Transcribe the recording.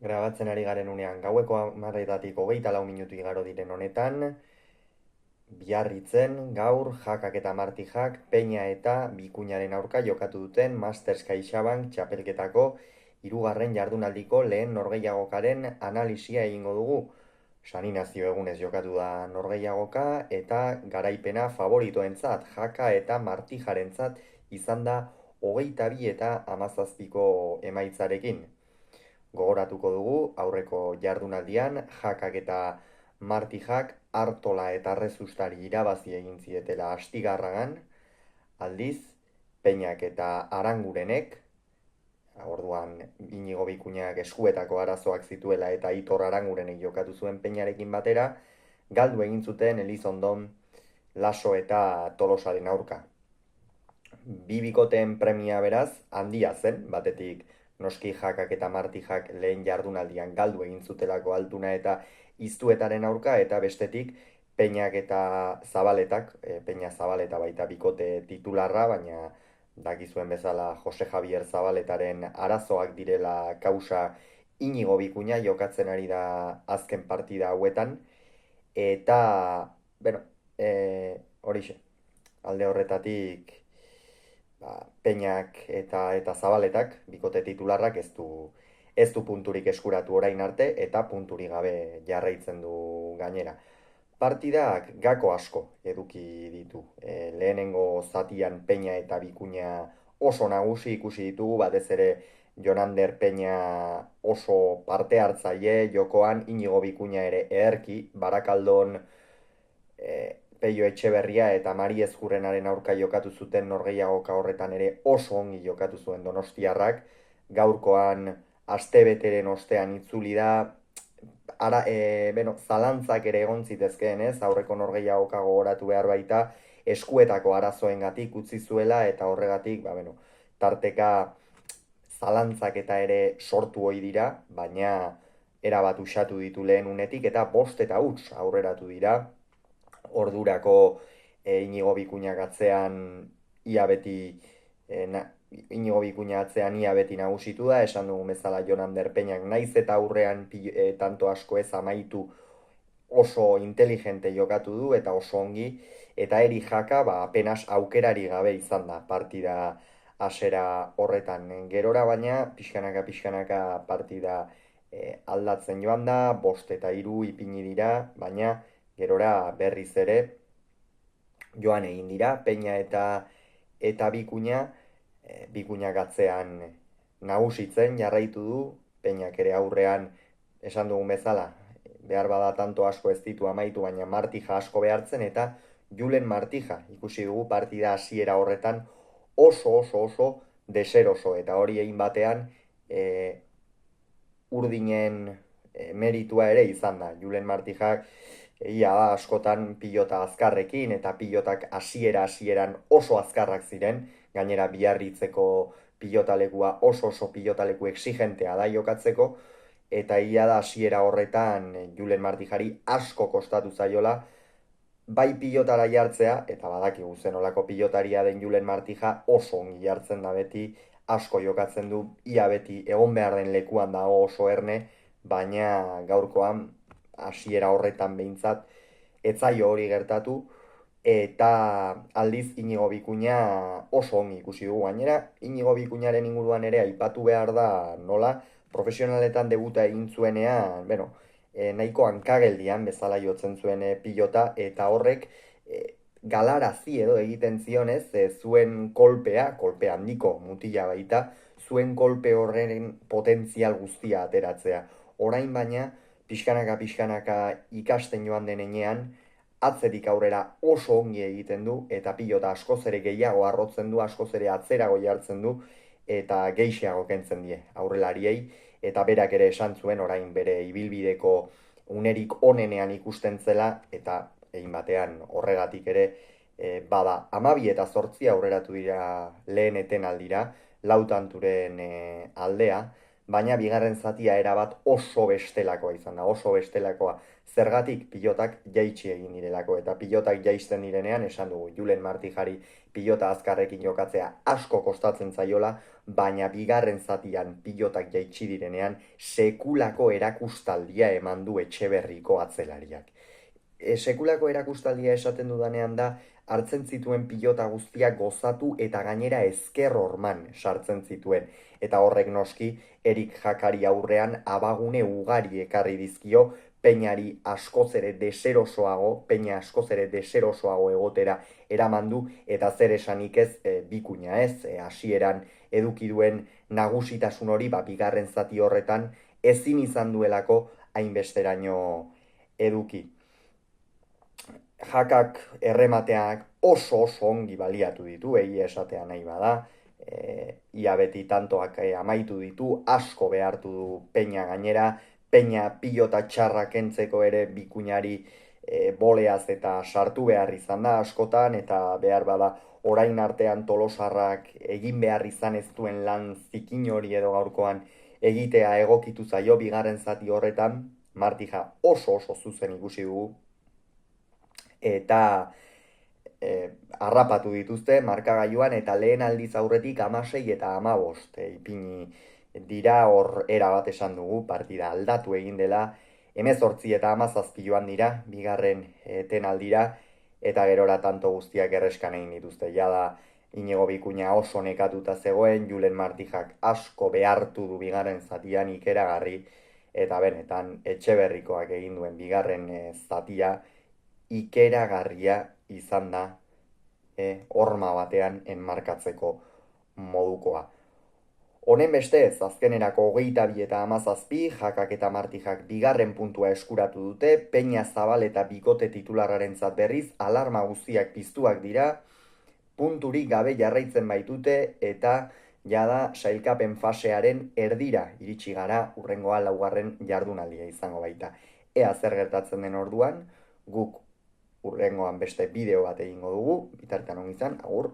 Grabatzen ari garen unean gaueko 10:00 hogeita lau minutu igaro diren honetan, Biarritzen gaur Jakak eta Martijak Peña eta Bikuñaren aurka jokatu duten Masters CaixaBank txapelketako hirugarren jardunaldiko lehen norgehiagokaren analisia egingo dugu. San Inazio egunez jokatu da norgehiagoka eta garaipena favoritoentzat Jaka eta Martijarentzat izan da 22-17 emaitzarekin. Gogoratuko dugu aurreko jardunaldian Jakak eta Martijak Artola eta Rezustari irabazi egin zietela Astigarragan, aldiz Peñak eta Arangurenek, orduan Inigo Bikuñak eskuetako arazoak zituela eta Aitor Arangurenek jokatu zuen Peñarekin batera, galdu egin zuten Elizondon, Laso eta Tolosaren aurka. Bi bikoteen premia beraz handia zen, batetik noski Jakak eta Martijak lehen jardunaldian galdu egin zutelako Altuna eta Iztuetaren aurka, eta bestetik Peñak eta Zabaletak, Peña Zabaleta baita bikote titularra, baina dakizuen bezala Jose Javier Zabaletaren arazoak direla kausa Inigo Bikuña jokatzen ari da azken partida hauetan, eta, bueno, horixe, alde horretatik Peñak eta Zabaletak, bikote titularrak ez du punturik eskuratu orain arte eta punturik gabe jarraitzen du gainera. Partidak gako asko eduki ditu. Lehenengo zatian Peña eta Bikuña oso nagusi ikusi ditugu, batez ere Jonander Peña oso parte hartzaile jokoan, Inigo Bikuña ere ederki, Barakaldon Peio Etxeberria eta Mari Ezkurrenaren aurka jokatu zuten norgehiagoka horretan ere oso ongi jokatu zuen Donostiarrak. Gaurkoan astebeteren ostean itzuli da, zalantzak ere egon zitezkeen, ez? Aurreko norgehiagoka gogoratu behar baita eskuetako arazoengatik utzi zuela eta horregatik, tarteka zalantzak eta ere sortu ohi dira, baina erabat usatu ditu lehen unetik eta 5-huts aurreratu dira. Ordurako Inigo Bikuñak atzean ia beti Inigo Bikuña atzean ia beti nagusitu da, esan dugu bezala Jonander Peñak naiz eta aurrean tanto asko ez amaitu, oso inteligente jokatu du eta oso ongi, eta Eri Jaka apenas aukerari gabe izan da partida hasiera horretan. Gerora baina pixkanaka partida aldatzen joan da, 5-3 ipini dira, baina gerora berriz ere joan egin dira, Peña eta Bikuña, Bikuñak atzean nagusitzen jarraitu du, Peñak ere aurrean esan dugun bezala, behar bada tanto asko ez ditu amaitu, baina Martija asko behartzen, eta Julen Martija ikusi dugu partida hasiera horretan oso deseroso, eta hori egin batean urdinen meritua ere izan da. Julen Martijak egia da askotan pilota azkarrekin, eta pilotak hasieran oso azkarrak ziren, gainera Biarritzeko pilotalekua oso pilotaleku exigentea da jokatzeko, eta egia da hasiera horretan Julen Martijari asko kostatu zaiola, bai pilotara jartzea, eta badakigu zen olako pilotaria den Julen Martija oso ongi jartzen da beti, asko jokatzen du, ia beti egon behar den lekuan dago oso erne, baina gaurkoan hasiera horretan behintzat ez zaio hori gertatu, eta aldiz Inigo Bikuña oso ongi ikusi dugu. Gainera, Inigo Bikuñaren inguruan ere aipatu behar da nola profesionaletan debuta egin zuenean, nahiko hankageldian bezala jotzen zuen pilota, eta horrek galarazi edo egiten zionez, zuen kolpe handiko mutila baita, zuen kolpe horren potentzial guztia ateratzea. Orain baina, pixkanaka ikasten joan denean, atzetik aurrera oso ongi egiten du, eta pilota askoz ere gehiago arrotzen du, askoz ere atzerago jartzen du, eta geixiago kentzen die aurrelariei, eta berak ere esan zuen orain bere ibilbideko unerik onenean ikusten zela, eta egin batean horregatik ere bada 12-8 aurreratu dira lehen etenaldira, lautanturen aldea, baina bigarren zatia erabat oso bestelakoa izan da, oso bestelakoa. Zergatik pilotak jaitsi egin direlako, eta pilotak jaisten direnean, esan dugu, Julen Martijari pilota azkarrekin jokatzea asko kostatzen zaiola, baina bigarren zatian pilotak jaitsi direnean, sekulako erakustaldia eman du Etxeberriko atzelariak. Sekulako erakustaldia esaten dudanean da, hartzen zituen pilota guztiak gozatu eta gainera ezker horman sartzen zituen. Eta horrek noski, Erik Jakari aurrean abagune ugari ekarri dizkio, Peñari askoz ere deserosoago egotera eraman du, eta zer esanik ez, bikuña ez, hasieran eduki duen nagusitasun hori, bigarren zati horretan, ezin izan duelako hainbesteraino eduki. Jakak erremateak oso ongi baliatu ditu, egia esatea nahi bada, ia beti tantoak amaitu ditu, asko behartu du Peña gainera, Peña pilota txarrak entzeko ere bikuñari boleaz eta sartu behar izan da askotan, eta behar bada orain artean Tolosarrak egin behar izan ez duen lan zikin hori edo gaurkoan egitea egokitu zaio bigarren zati horretan, Martija oso zuzen ikusi dugu, eta harrapatu dituzte markagailuan, eta lehen aldiz aurretik 16 eta 15 ipini dira, hor erabat esan dugu, partida aldatu egin dela, 18 eta 17 joan dira, bigarren etenaldira, eta gerora tanto guztiak erreskan egin dituzte. Jada Inigo Bikuña oso nekatuta zegoen, Julen Martijak asko behartu du bigarren zatian ikeragarri, eta benetan Etxeberrikoak egin duen bigarren zatia ikeragarria izan da horma batean enmarkatzeko modukoa. Honen bestez, azkenerako 22 eta 17, Jakak eta Martijak bigarren puntua eskuratu dute, Peña Zabal eta Bikote titularrarentzat berriz, alarma guztiak piztuak dira, punturik gabe jarraitzen baitute, eta jada sailkapen fasearen erdira iritsi gara, hurrengoa 4. jardunaldia izango baita. Ea zer gertatzen den orduan, guk hurrengoan beste bideo bat egingo dugu, bitartean on izan, agur.